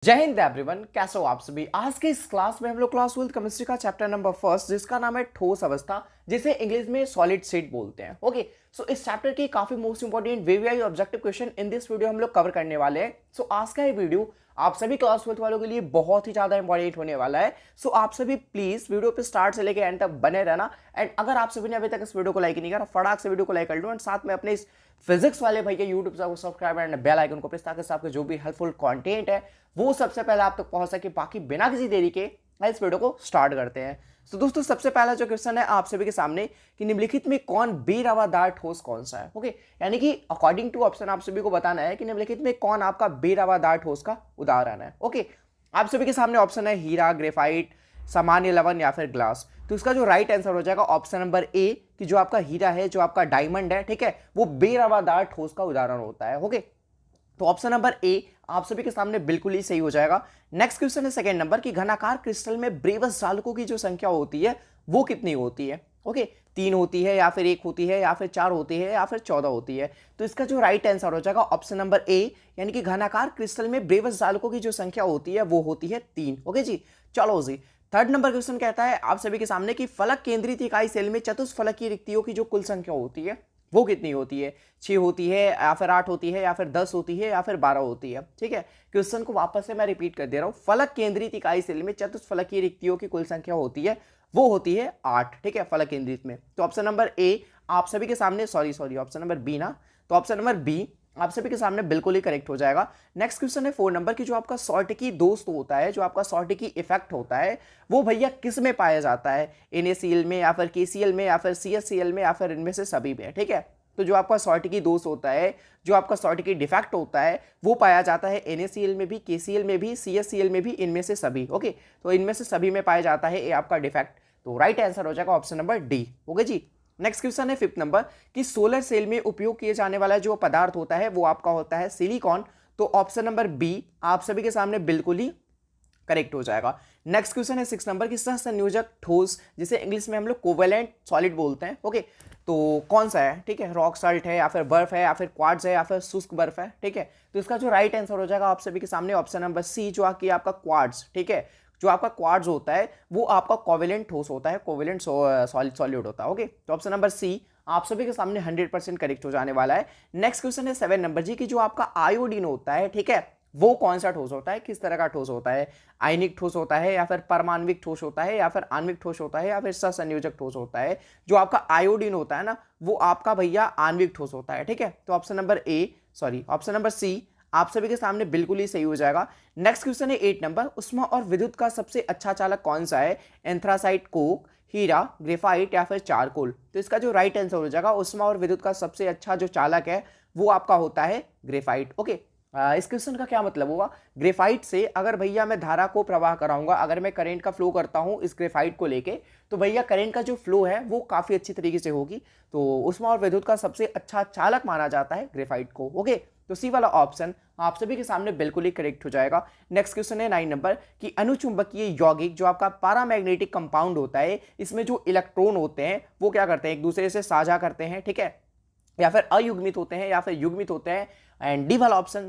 जय हिंद एवरीवन, कैसे हो आप सभी। आज के इस क्लास में हम लोग क्लास 12 केमिस्ट्री का चैप्टर नंबर फर्स्ट जिसका नाम है ठोस अवस्था, जिसे इंग्लिश में सॉलिड स्टेट बोलते हैं। ओके, सो इस चैप्टर के काफी most important VVI objective question in this video हम लोग कवर करने वाले हैं। सो आज का ये वीडियो आप सभी क्लास 12 वालों के लिए बहुत ही ज्यादा इंपॉर्टेंट होने वाला है। सो आप सभी प्लीज वीडियो पे स्टार्ट से लेकर एंड तक बने रहना। एंड अगर आप सभी ने अभी तक इस वीडियो को लाइक नहीं करा, फटाक से वीडियो को लाइक कर लो एंड साथ में अपने इस फिजिक्स वाले भैया यूट्यूब से सब्सक्राइब एंड बेल आइकन को प्रेस, ताकि आपके जो भी हेल्पफुल कंटेंट है वो सबसे पहले आप तक पहुंच सके। बाकी बिना किसी देरी के इस वीडियो को स्टार्ट करते हैं। तो दोस्तों, सबसे पहला जो क्वेश्चन है आप सभी के सामने कि निम्नलिखित में कौन बेरवादार ठोस कौन सा है। ओके, यानी कि अकॉर्डिंग टू ऑप्शन आप सभी को बताना है कि निम्नलिखित में कौन आपका बेरवादार ठोस का उदाहरण है। ओके, आप सभी के सामने ऑप्शन है हीरा, ग्रेफाइट, सामान्य लवण या फिर ग्लास। तो इसका जो राइट आंसर हो जाएगा ऑप्शन नंबर ए कि जो आपका हीरा है, जो आपका डायमंड है, ठीक है, वो बेरवादार ठोस का उदाहरण होता है। ओके, तो ऑप्शन नंबर ए आप सभी के सामने बिल्कुल ही सही हो जाएगा। नेक्स्ट क्वेश्चन है सेकंड नंबर की घनाकार क्रिस्टल में ब्रेवस जालकों की जो संख्या होती है वो कितनी होती है। ओके, 3 होती है या फिर 1 होती है या फिर 4 होती है या फिर 14 होती है। तो इसका जो राइट आंसर हो जाएगा ऑप्शन नंबर ए, यानी कि घनाकार क्रिस्टल में ब्रेवस जालकों की जो संख्या होती है वो होती है 3। ओके जी, चलो जी। थर्ड नंबर क्वेश्चन कहता है आप सभी के सामने कि फलक केंद्रित इकाई सेल में चतुष्फलकीय रिक्तियों की जो कुल संख्या होती है वो कितनी होती है। 6 होती है या फिर 8 होती है या फिर 10 होती है या फिर 12 होती है। ठीक है, क्वेश्चन को वापस से मैं रिपीट कर दे रहा हूं। फलक केंद्रित इकाई सेल में चतुष्फलकीय रिक्तियों की कुल संख्या होती है वो होती है 8। ठीक है, फलक केंद्रित में। तो ऑप्शन नंबर ए आप सभी के सामने सॉरी ऑप्शन नंबर बी ना, तो ऑप्शन नंबर बी आप सभी के सामने बिल्कुल ही करेक्ट हो जाएगा। नेक्स्ट क्वेश्चन है 4 नंबर की जो आपका शॉर्टिकी दोस्त होता है, जो आपका शॉर्टिकी इफेक्ट होता है वो भैया किस में पाया जाता है। NaCl में या फिर KCl में या फिर CHCl में या फिर इनमें से सभी में। ठीक है, तो जो आपका शॉर्टिकी दोष होता है, जो आपका शॉर्टिकी डिफेक्ट होता है वो पाया जाता है NaCl में भी, KCl में भी, CHCl में भी, इनमें से सभी। ओके, तो इनमें से सभी में पाया जाता है ये आपका डिफेक्ट। तो राइट आंसर हो जाएगा ऑप्शन नंबर डी। ओके जी। नेक्स्ट क्वेश्चन है 5th नंबर कि सोलर सेल में उपयोग किए जाने वाला जो पदार्थ होता है वो आपका होता है सिलिकॉन। तो ऑप्शन नंबर बी आप सभी के सामने बिल्कुल ही करेक्ट हो जाएगा। नेक्स्ट क्वेश्चन है 6 नंबर की सहसंयोजक ठोस, जिसे इंग्लिश में हम लोग कोवेलेंट सॉलिड बोलते हैं। ओके, तो कौन सा है। ठीक है, रॉक साल्ट है या फिर बर्फ है या फिर क्वार्ट्ज है या फिर शुष्क बर्फ है। ठीक है, तो इसका जो राइट आंसर हो जाएगा आप सभी के सामने ऑप्शन नंबर सी, जो कि आपका क्वार्ट्ज। ठीक है, जो आपका क्वार्ट्ज होता है वो आपका कोवेलेंट ठोस होता है, कोवेलेंट सॉलिड होता है। ओके, तो ऑप्शन नंबर सी आप सभी के सामने 100% करेक्ट हो जाने वाला है। नेक्स्ट क्वेश्चन है 7 नंबर जी की जो आपका आयोडीन होता है, ठीक है, वो कौन सा ठोस होता है, किस तरह का ठोस होता है। आयनिक ठोस होता है या फिर परमाणविक ठोस होता है या फिर आणविक ठोस होता है या फिर सहसंयोजक ठोस होता है। जो आपका आयोडीन होता है ना वो आपका भैया आणविक ठोस होता है। ठीक है, तो ऑप्शन नंबर सी आप सभी के सामने बिल्कुल ही सही हो जाएगा। नेक्स्ट क्वेश्चन है 8 नंबर उष्मा और विद्युत का सबसे अच्छा चालक कौन सा है। एंथ्रासाइट, कोक, हीरा, ग्रेफाइट या फिर चारकोल। तो इसका जो राइट आंसर हो जाएगा उष्मा और विद्युत का सबसे अच्छा जो चालक है वो आपका होता है ग्रेफाइट। ओके, इस क्वेश्चन का क्या मतलब हुआ। ग्रेफाइट से अगर भैया मैं धारा को प्रवाह कराऊंगा, अगर मैं करंट का फ्लो करता हूं इस ग्रेफाइट को लेके, तो भैया करंट का जो फ्लो है वो काफी अच्छी तरीके से होगी। तो उष्मा और विद्युत का सबसे अच्छा चालक माना जाता है ग्रेफाइट को। ओके, तो सी वाला ऑप्शन आप सभी के सामने बिल्कुल ही करेक्ट हो जाएगा। नेक्स्ट क्वेश्चन है 9 नंबर कि अनुचुंबकीय यौगिक जो आपका पैरामैग्नेटिक कंपाउंड होता है, इसमें जो इलेक्ट्रॉन होते हैं वो क्या करते हैं, एक दूसरे से साझा करते हैं। ठीक है, या फिर अयुग्मित होते हैं या फिर युग्मित होते हैं। एंड डी वाला ऑप्शन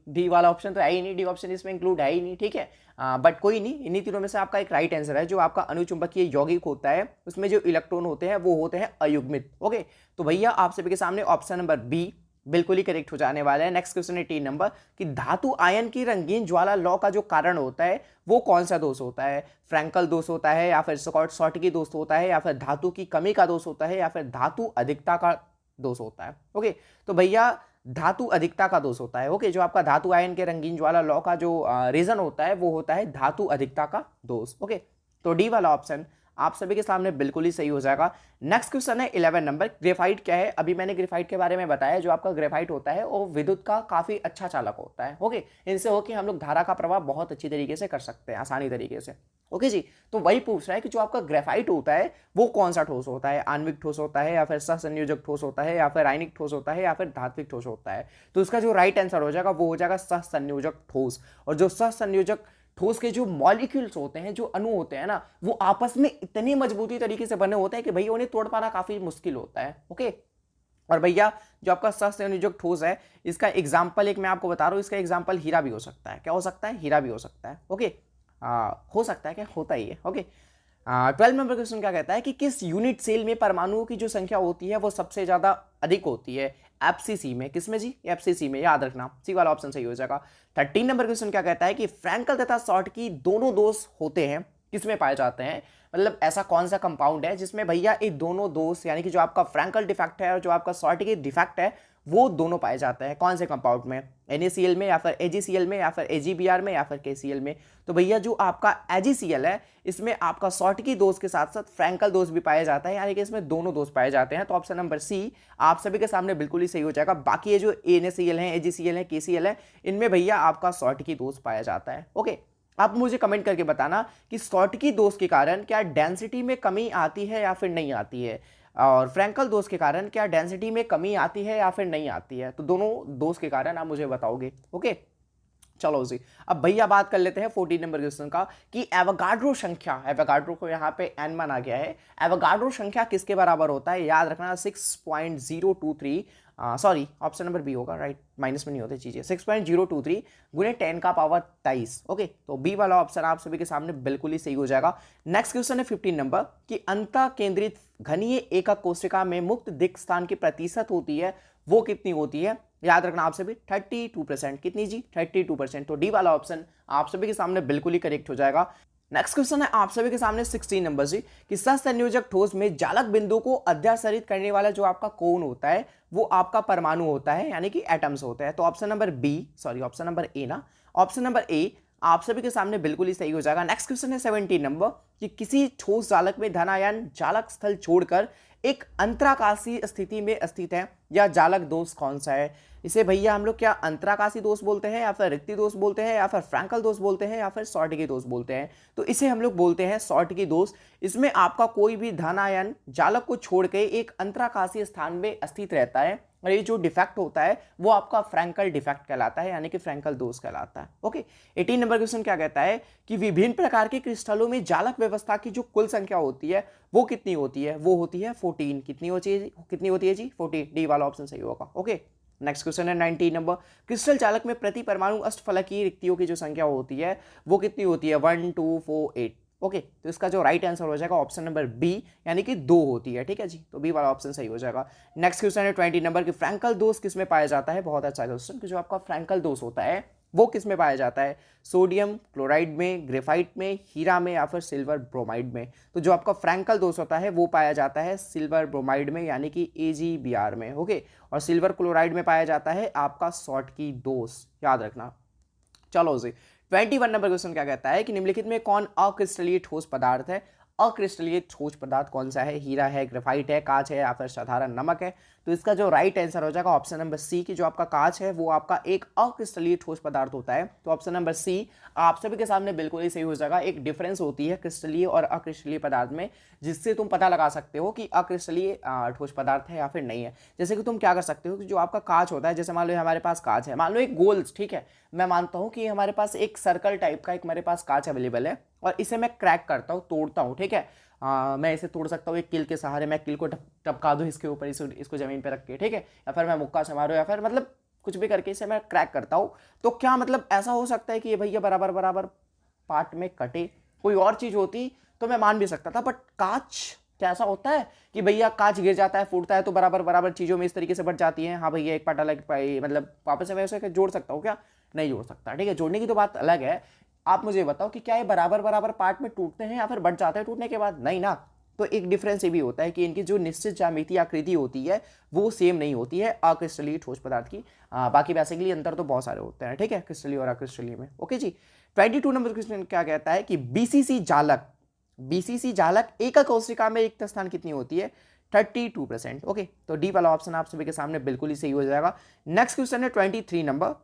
डी वाला ऑप्शन तो है ही नहीं, डी ऑप्शन इसमें इंक्लूड है ही नहीं। ठीक है, बट कोई नहीं, इन्हीं तीनों में से आपका एक राइट आंसर है। जो आपका अनुचुंबकीय यौगिक होता है उसमें जो इलेक्ट्रॉन होते हैं वो होते हैं अयुग्मित। ओके, तो भैया आप सभी के सामने ऑप्शन नंबर बी बिल्कुल ही करेक्ट हो जाने वाला है। नेक्स्ट क्वेश्चन है 3 नंबर कि धातु आयन की रंगीन ज्वाला लौ का जो कारण होता है वो कौन सा दोष होता है। फ्रैंकल दोष होता है या फिर शॉर्टकी दोष होता है या फिर धातु की कमी का दोष होता है या फिर धातु अधिकता का दोष होता है। ओके, तो भैया धातु अधिकता का दोष होता है। ओके, जो आपका धातु आयन के रंगीन ज्वाला लौ का जो रीजन होता है वो होता है धातु अधिकता का दोष। ओके, तो डी वाला ऑप्शन आप सभी के सामने बिल्कुल ही सही हो जाएगा। नेक्स्ट क्वेश्चन है 11 नंबर ग्रेफाइट क्या है। अभी मैंने ग्रेफाइट के बारे में बताया। जो आपका ग्रेफाइट होता है वो विद्युत का काफी अच्छा चालक होता है। ओके, इनसे होके हम लोग धारा का प्रवाह बहुत अच्छी तरीके से कर सकते हैं, आसानी तरीके से। ओके जी, तो वही पूछ रहा है कि जो आपका ग्रेफाइट होता है वो कौन सा ठोस होता है, आणविक ठोस होता है या फिर सहसंयोजक ठोस होता है या फिर आयनिक ठोस होता है या फिर धात्विक ठोस होता है। तो इसका जो राइट आंसर हो जाएगा वो हो जाएगा सहसंयोजक ठोस। और जो सहसंयोजक ठोस के जो मॉलिक्यूल्स होते हैं, जो अणु होते हैं ना, वो आपस में इतनी मजबूती तरीके से बने होते हैं कि भैया उन्हें तोड़ पाना काफी मुश्किल होता है। ओके, और भैया जो आपका सहसंयोजक ठोस है, इसका एग्जाम्पल एक मैं आपको बता रहा हूँ, इसका एग्जाम्पल हीरा भी हो सकता है। क्या हो सकता है? हीरा भी हो सकता है। ओके, हो सकता है क्या, होता ही है। ओके, 12 नंबर क्वेश्चन क्या कहता है कि किस यूनिट सेल में परमाणुओं की जो संख्या होती है वो सबसे ज्यादा अधिक होती है? एफसीसी में। किसमें जी? एफसीसी में, याद रखना, सी वाला ऑप्शन सही हो जाएगा। 13 नंबर क्वेश्चन क्या कहता है कि फ्रैंकल तथा शॉर्टकी दोनों दोष होते हैं, किसमें पाए जाते हैं? मतलब ऐसा कौन सा कंपाउंड है जिसमें भैया ये दोनों दोष, यानी कि जो आपका फ्रैंकल डिफेक्ट है और जो आपका शॉर्टकी डिफेक्ट है, वो दोनों पाए जाते हैं? कौन से कंपाउंड में? NaCl में, या फिर AgCl में, या फिर AgBr में, या फिर KCl में? तो भैया जो आपका AgCl है, इसमें आपका शॉर्टकी दोष के साथ साथ फ्रैंकल दोष भी पाए जाता है, यानी कि इसमें दोनों दोष पाए जाते हैं। तो ऑप्शन नंबर सी आप सभी के सामने बिल्कुल ही सही हो जाएगा। बाकी ये जो NaCl है, AgCl है, KCl है, इनमें भैया आपका शॉर्टकी दोष पाया जाता है। ओके, आप मुझे कमेंट करके बताना कि शॉर्टकी दोष के कारण क्या डेंसिटी में कमी आती है या फिर नहीं आती है, और फ्रैंकल दोष के कारण क्या डेंसिटी में कमी आती है या फिर नहीं आती है। तो दोनों दोष के कारण आप मुझे बताओगे। ओके, चलो जी, अब भैया बात कर लेते हैं 14 नंबर क्वेश्चन का कि एवोगाड्रो संख्या, एवोगाड्रो को यहाँ पे एन माना गया है, एवोगाड्रो संख्या किसके बराबर होता है? याद रखना 6.023, सॉरी ऑप्शन नंबर बी होगा, राइट, माइनस में नहीं होती चीजें, 6.023 गुने 10 का पावर 23। ओके, तो बी वाला ऑप्शन आप सभी के सामने बिल्कुल ही सही हो जाएगा। नेक्स्ट क्वेश्चन है 15 नंबर कि अंतः केंद्रित घनीय एकक कोशिका में मुक्त दिक् स्थान की प्रतिशत होती है, वो कितनी होती है? याद रखना आप सभी 32%। कितनी जी? 32%। तो डी वाला ऑप्शन आप सभी के सामने बिल्कुल ही करेक्ट हो जाएगा। नेक्स्ट क्वेश्चन है आप सभी के सामने 16 नंबर जी कि सहसंयोजक ठोस में जालक बिंदु को अध्यासरित करने वाला जो आपका कोण होता है वो आपका परमाणु होता है, यानी कि एटम्स होते हैं। तो option number B, sorry option number A ना, ऑप्शन नंबर ए आप सभी के सामने बिल्कुल ही सही हो जाएगा। नेक्स्ट क्वेश्चन है 17 नंबर कि किसी ठोस जालक में धनायन जालक स्थल छोड़कर एक अंतराकाशीय स्थिति में स्थित है, या जालक दोष कौन सा है? इसे भैया हम लोग क्या अंतराकाशी दोष बोलते हैं, या फिर रिक्ति दोष बोलते हैं, या फिर फ्रैंकल दोष बोलते हैं, या फिर शॉर्टकी दोष बोलते हैं? तो इसे हम लोग बोलते हैं शॉर्टकी दोष। इसमें आपका कोई भी धनायन जालक को छोड़ के एक अंतराकाशीय स्थान में स्थित रहता है, और ये जो डिफेक्ट होता है वो आपका फ्रैंकल डिफेक्ट कहलाता है, यानी कि फ्रैंकल दोष कहलाता है। ओके, 18 नंबर क्वेश्चन क्या कहता है कि विभिन्न प्रकार के क्रिस्टलों में जालक व्यवस्था की जो कुल संख्या होती है वो कितनी होती है? वो होती है 14। कितनी होती है जी? 14। डी वाला ऑप्शन सही होगा। ओके, नेक्स्ट क्वेश्चन है 19 नंबर, क्रिस्टल चालक में प्रति परमाणु अष्टफलकीय रिक्तियों की जो संख्या होती है वो कितनी होती है? 1 2 4 8। ओके, तो इसका जो राइट आंसर हो जाएगा ऑप्शन नंबर बी, यानी कि 2 होती है। ठीक है जी, तो बी वाला ऑप्शन सही हो जाएगा। नेक्स्ट क्वेश्चन है 20 नंबर की फ्रैंकल दोष किस में पाया जाता है? बहुत अच्छा क्वेश्चन कि जो आपका फ्रैंकल दोष होता है वो किस में पाया जाता है? सोडियम क्लोराइड में, ग्रेफाइट में, हीरा में, या फिर सिल्वर ब्रोमाइड में? तो जो आपका फ्रैंकल दोष होता है वो पाया जाता है सिल्वर ब्रोमाइड में, यानी कि AgBr में। ओके, और सिल्वर क्लोराइड में पाया जाता है आपका शॉर्टकी दोष, याद रखना। चलो जी, 21 नंबर क्वेश्चन क्या कहता है कि निम्नलिखित में कौन अक्रिस्टलीय ठोस पदार्थ है? अक्रिस्टलीय ठोस पदार्थ कौन सा है? हीरा है, ग्रेफाइट है, कांच है, या फिर साधारण नमक है? तो इसका जो राइट आंसर हो जाएगा ऑप्शन नंबर सी की जो आपका कांच है वो आपका एक अक्रिस्टलीय ठोस पदार्थ होता है। तो ऑप्शन नंबर सी आप सभी के सामने बिल्कुल ही सही हो जाएगा। एक डिफरेंस होती है क्रिस्टलीय और अक्रिस्टलीय पदार्थ में, जिससे तुम पता लगा सकते हो कि अक्रिस्टलीय ठोस पदार्थ है या फिर नहीं है। जैसे कि तुम क्या कर सकते हो कि जो आपका कांच होता है, जैसे मान लो हमारे पास कांच है, मान लो एक गोल, ठीक है, मैं मानता हूं कि हमारे पास एक सर्कल टाइप का एक मेरे पास कांच अवेलेबल है, और इसे मैं क्रैक करता हूं, तोड़ता हूं, ठीक है, मैं इसे तोड़ सकता हूँ एक किल के सहारे, मैं किल को टपका दूं इसके ऊपर, इसको जमीन पे रख के, ठीक है, या फिर मैं मुक्का से मारूं, या फिर मतलब कुछ भी करके इसे मैं क्रैक करता हूँ। तो क्या मतलब ऐसा हो सकता है कि ये भैया बराबर बराबर पार्ट में कटे? कोई और चीज होती तो मैं मान भी सकता था, बट कांच क्या ऐसा होता है कि भैया कांच गिर जाता है, फूटता है तो बराबर बराबर चीजों में इस तरीके से बट जाती है? हाँ भैया, एक पार्ट अलग, मतलब वापस से मैं उसे जोड़ सकता हूँ क्या? नहीं जोड़ सकता। ठीक है, जोड़ने की तो बात अलग है। आप मुझे बताओ कि क्या ये बराबर बराबर पार्ट में टूटते हैं या फिर बट जाते हैं टूटने के बाद? नहीं ना। तो एक डिफरेंस ये भी होता है कि इनकी जो निश्चित ज्यामिति आकृति होती है वो सेम नहीं होती है अक्रिस्टलीय ठोस पदार्थ की। बाकी बेसिकली अंतर तो बहुत सारे होते हैं, ठीक है, क्रिस्टलीय और अक्रिस्टलीय में। ओके जी, 22 नंबर क्वेश्चन क्या कहता है कि बीसीसी जालक एकक कोशिका में रिक्त स्थान कितनी होती है? 32%। ओके, तो डी वाला ऑप्शन आप सभी के सामने बिल्कुल ही सही हो जाएगा। नेक्स्ट क्वेश्चन है 23 नंबर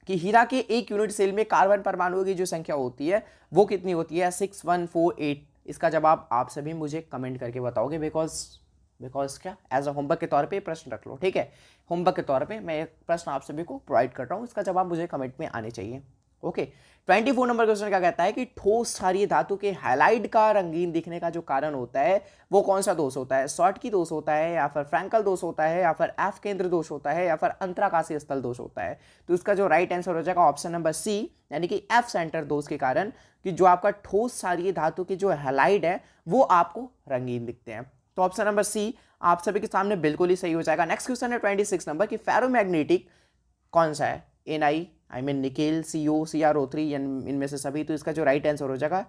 कि हीरा के एक यूनिट सेल में कार्बन परमाणुओं की जो संख्या होती है वो कितनी होती है? 6148। इसका जवाब आप सभी मुझे कमेंट करके बताओगे, बिकॉज क्या एज अ होमवर्क के तौर पे प्रश्न रख लो, ठीक है, होमवर्क के तौर पे मैं एक प्रश्न आप सभी को प्रोवाइड कर रहा हूँ, इसका जवाब मुझे कमेंट में आने चाहिए। ओके, 24 नंबर क्वेश्चन क्या कहता है कि ठोस क्षारीय धातु के हैलाइड का रंगीन दिखने का जो कारण होता है वो कौन सा दोष होता है? शॉर्टकी दोष होता है, या फिर फ्रैंकल दोष होता है, या फिर एफ केंद्र दोष होता है, या फिर अंतराकाशीय स्थल दोष होता है? तो इसका जो राइट आंसर हो जाएगा ऑप्शन नंबर सी, यानी कि एफ सेंटर दोष के कारण, कि जो आपका ठोस क्षारीय धातु के जो हैलाइड है वो आपको रंगीन दिखते हैं। तो ऑप्शन नंबर सी आप सभी के सामने बिल्कुल ही सही हो जाएगा। नेक्स्ट क्वेश्चन है 26 नंबर की फेरोमैग्नेटिक कौन सा है? Ni निकेल, CO, CrO3, इनमें से सभी। तो इसका जो राइट आंसर हो जाएगा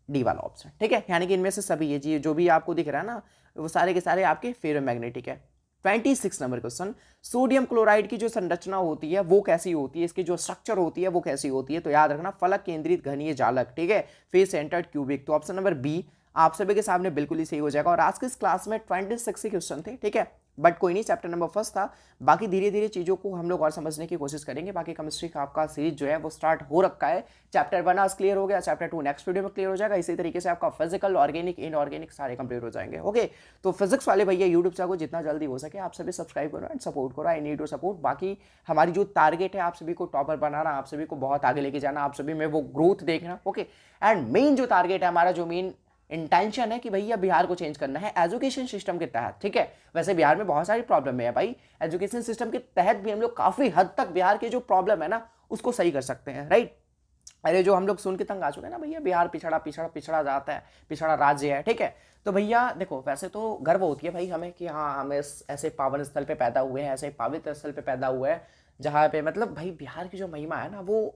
डी वाला ऑप्शन, ठीक है, यानी कि इनमें से सभी ये जो भी आपको दिख रहा है ना वो सारे के सारे आपके फेरोमैग्नेटिक है। 26 नंबर क्वेश्चन, सोडियम क्लोराइड की जो संरचना होती है वो कैसी होती है, इसकी जो स्ट्रक्चर होती है वो कैसी होती है? तो याद रखना फलक केंद्रित घनीय जालक, ठीक है, फेस सेंटर्ड क्यूबिक। तो ऑप्शन नंबर बी आप सभी के सामने बिल्कुल ही सही हो जाएगा। और आज की इस क्लास में 26 ही क्वेश्चन थे, ठीक है, बट कोई नहीं, चैप्टर नंबर फर्स्ट था, बाकी धीरे धीरे चीज़ों को हम लोग और समझने की कोशिश करेंगे। बाकी केमिस्ट्री का आपका सीरीज जो है वो स्टार्ट हो रखा है। चैप्टर 1 आज क्लियर हो गया, चैप्टर 2 नेक्स्ट वीडियो में क्लियर हो जाएगा। इसी तरीके से आपका फिजिकल, ऑर्गेनिक, इनऑर्गेनिक सारे कंप्लीट हो जाएंगे। ओके, तो फिजिक्स वाले भैया यूट्यूब चैनल को जितना जल्दी हो सके आप सभी सब्सक्राइब करो एंड सपोर्ट करो। I need your support. बाकी हमारी जो टारगेट है आप सभी को टॉपर बनाना, आप सभी को बहुत आगे लेके जाना, आप सभी में वो ग्रोथ देखना। ओके, एंड मेन जो टारगेट है हमारा, जो मेन इंटेंशन है कि भैया बिहार को चेंज करना है एजुकेशन सिस्टम के तहत, ठीक है। वैसे बिहार में बहुत सारी प्रॉब्लम है भाई, एजुकेशन सिस्टम के तहत भी हम लोग काफी हद तक बिहार के जो प्रॉब्लम है ना उसको सही कर सकते हैं, राइट। अरे जो हम लोग सुन के तंग आ चुके हैं ना भैया, बिहार पिछड़ा पिछड़ा पिछड़ा जाता है, पिछड़ा राज्य है, ठीक है। तो भैया देखो, वैसे तो गर्व होती है भाई हमें कि हाँ हम ऐसे पावन स्थल पे पैदा हुए हैं, ऐसे पवित्र स्थल पे पैदा हुए हैं जहाँ पे मतलब भाई बिहार की जो महिमा है ना वो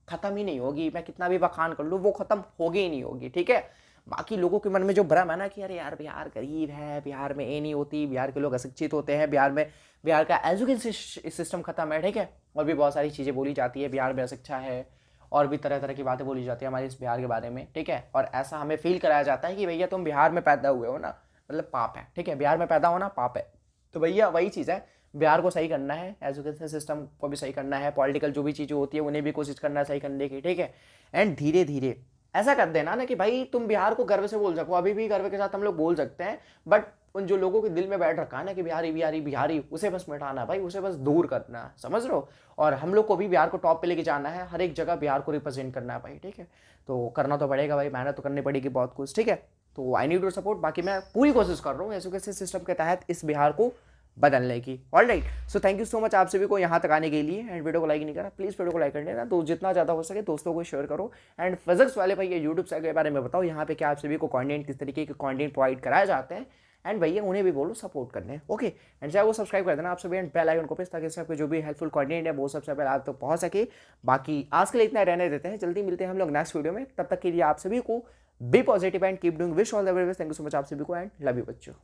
खत्म ही नहीं होगी। मैं कितना भी बखान कर लूँ वो खत्म होगी ही नहीं होगी, ठीक है। बाकी लोगों के मन में जो भ्रम है ना कि अरे यार बिहार गरीब है, बिहार में ये नहीं होती, बिहार के लोग अशिक्षित होते हैं, बिहार में बिहार का एजुकेशन सिस्टम खत्म है, ठीक है। और भी बहुत सारी चीज़ें बोली जाती है, बिहार में अशिक्षा है और भी तरह तरह की बातें बोली जाती है हमारे इस बिहार के बारे में, ठीक है। और ऐसा हमें फील कराया जाता है कि भैया तुम बिहार में पैदा हुए हो ना मतलब पाप है, ठीक है, बिहार में पैदा होना पाप है। तो भैया वही चीज़ है, बिहार को सही करना है, एजुकेशन सिस्टम को भी सही करना है, पॉलिटिकल जो भी चीज़ें होती है उन्हें भी कोशिश करना है सही करने की, ठीक है। एंड धीरे धीरे ऐसा कर देना ना कि भाई तुम बिहार को गर्व से बोल सको, अभी भी गर्व के साथ हम लोग बोल सकते हैं, बट उन जो लोगों के दिल में बैठ रखा है ना कि बिहारी बिहारी बिहारी, उसे बस मिटाना भाई, उसे बस दूर करना है, समझ रहे हो। और हम लोग को भी बिहार को टॉप पे लेके जाना है, हर एक जगह बिहार को रिप्रेजेंट करना है भाई, ठीक है। तो करना तो पड़ेगा भाई, मेहनत तो करनी पड़ेगी बहुत कुछ, ठीक है। तो आई नीड योर सपोर्ट। बाकी मैं पूरी कोशिश कर रहा हूँ एजुकेशन सिस्टम के तहत इस बिहार को बदलने की। Alright, so thank you so much आप सभी को यहाँ तक आने के लिए। एंड वीडियो को लाइक नहीं करा, प्लीज़ वीडियो को लाइक कर देना, तो जितना ज़्यादा हो सके दोस्तों को शेयर करो। एंड फिजिक्स वाले भैया यूट्यूब चैनल के बारे में बताओ, यहाँ पे क्या आप सभी को कंटेंट किस तरीके के कंटेंट प्रोवाइड कराए जाते हैं, एंड भैया उन्हें भी बोलो सपोर्ट करने, ओके। एंड चाहे वो सब्सक्राइब कर देना आप सभी, एंड बेल आइकन को प्रेस, ताकि सबके जो भी हेल्पफुल कंटेंट है वो सबसे पहले आप तक पहुँच सके। बाकी आज के लिए इतना रहने देते हैं, जल्दी मिलते हैं हम लोग नेक्स्ट वीडियो में। तब तक के लिए आप सभी को be positive and keep doing, wish all the very best. Thank you so much आप सभी को, एंड लव यू बच्चों।